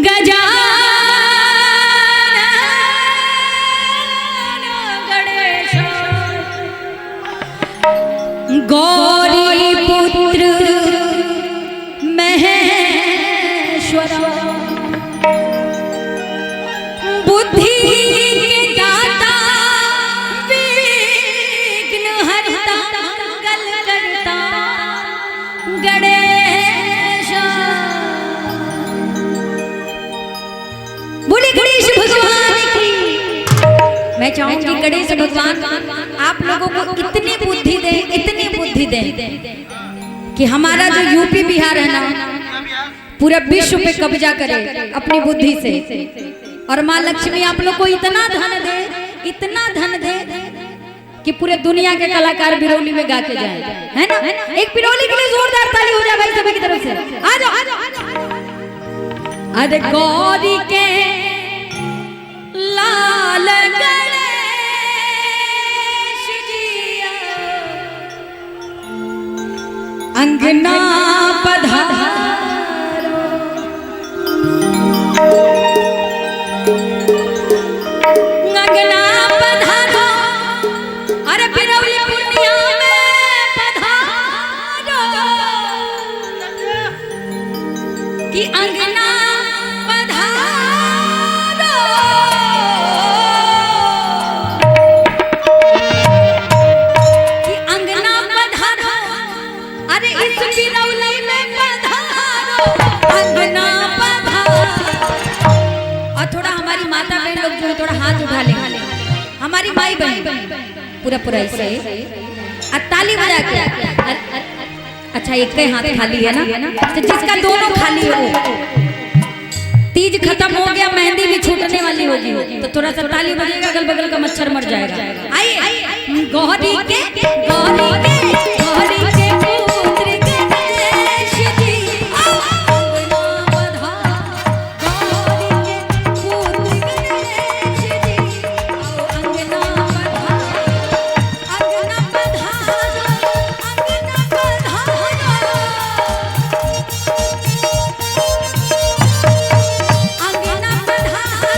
गजानन गणेश गौरी पुत्र महेश्वर बुद्धि के दाता विघ्न हरता मंगल करता गणेश। बोले गणेश भगवान की। मैं चाहूंगी गणेश भगवान आप लोगों को इतनी बुद्धि दे कि हमारा जो यूपी बिहार है ना पूरे विश्व पे कब्जा करे अपनी बुद्धि से। और माँ लक्ष्मी आप लोग को इतना धन दे कि पूरे दुनिया के कलाकार बिरौली में गा के जाए, है ना? एक बिरौली के लिए जोरदार ताली हो जाए भाई सभी की तरफ से। आ जाओ। अरे गौरी के लाल गणेश जिया अंगना पधारो अंगना पधारो अरे बिरौली पूर्णिया में पधारो कि अंगना पधारो कि अंगना पधारो अरे इस बिरौली में पधारो अंगना पधारो। और थोड़ा हमारी माता बहन लोग जो है थोड़ा हाथ उठा ले, हमारी माई बहन पूरा ऐसे और ताली बजा के। अच्छा एक ही हाथ खाली है ना, तो जिसका दोनों खाली है वो तीज खत्म हो गया, मेहंदी भी छूटने वाली होगी, तो थोड़ा सा ताली बजेगा, अगल बगल का मच्छर मर जाएगा। आइए गौरी के पुत्र गणेश जी अंगना पधारो गौरी के पुत्र गणेश जी अंगना पधारो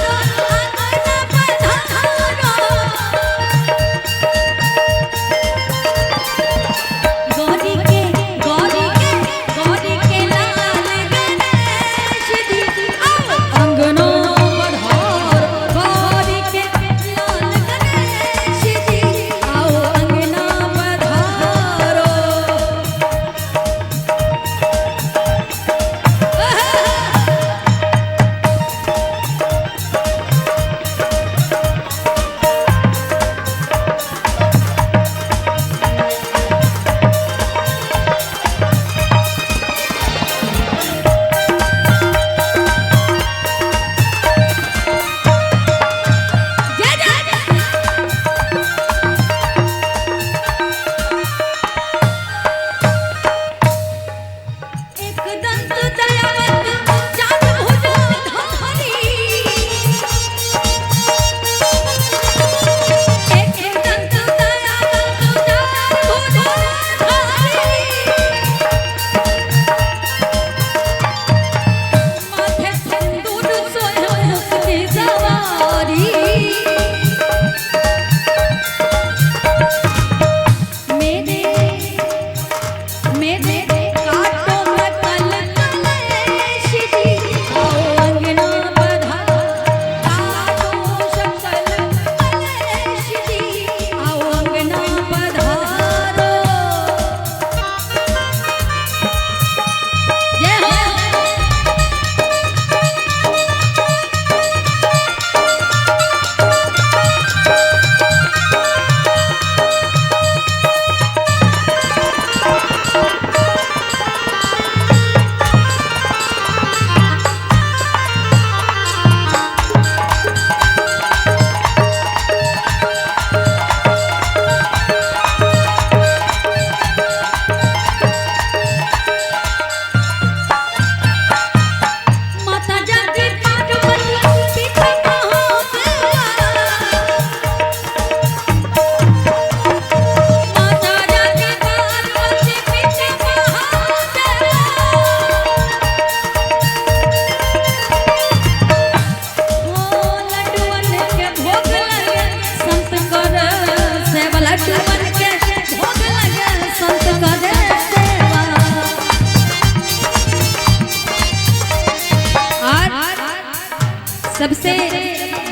सबसे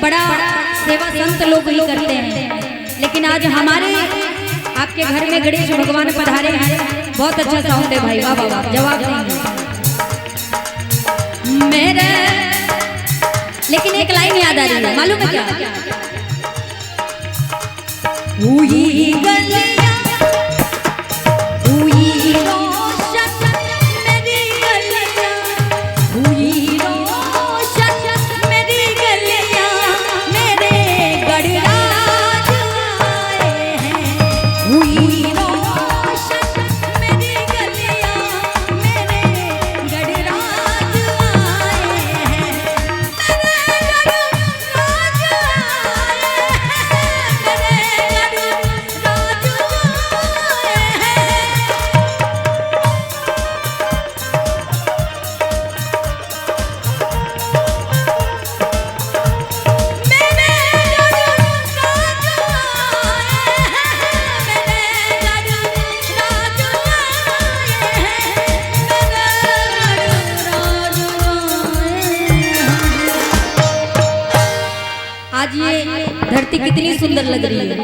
बड़ा सेवा संत लोग ही करते हैं, लेकिन आज हमारे आपके घर में गणेश भगवान पधारे हैं। बहुत अच्छा साउंड है भाई, वाह वाह वाह, जवाब देंगे मेरे। लेकिन एक लाइन याद आ रही है, मालूम है क्या? हुई गलियां हुई रोशन मेरी गलियां, हुई रोशन मेरी गलियां, मेरे गणराज आए हैं। हुई रोशन मेरी गलियां, मेरे गणराज आए हैं। मेरे गणराज आए हैं, मेरे गणराज आए हैं। आज ये धरती कितनी सुंदर लग रही है।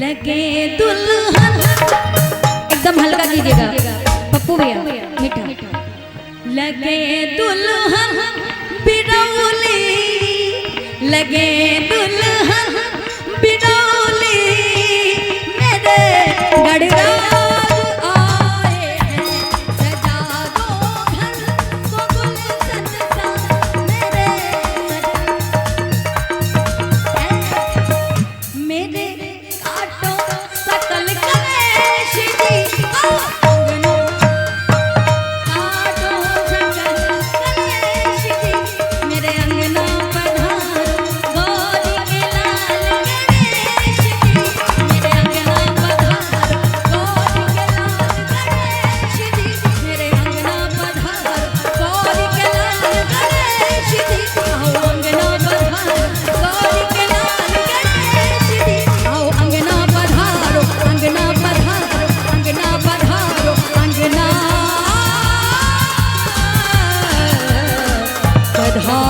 लगे दुल्हन, एकदम हल्का कीजिएगा पप्पू भैया, मीठा। लगे दुल्हन बिरौली, लगे दुल्हन बिरौली, मेरे गणराज आए हैं। सजा दो घर को गुलशन सा, मेरे मेरे काटो सकल कलेश जी, अंगना काटो सकल कलेश जी, मेरे अंगना पधारो गौरी के लाल गणेश जी, मेरे अंगना पधारो गौरी के लाल गणेश जी, मेरे अंगना पधारो गौरी के लाल गणेश जी, आओ अंगना पधारो गौरी के लाल गणेश जी, आओ अंगना पधारो, अंगना पधारो, अंगना पधारो, अंगना पधारो।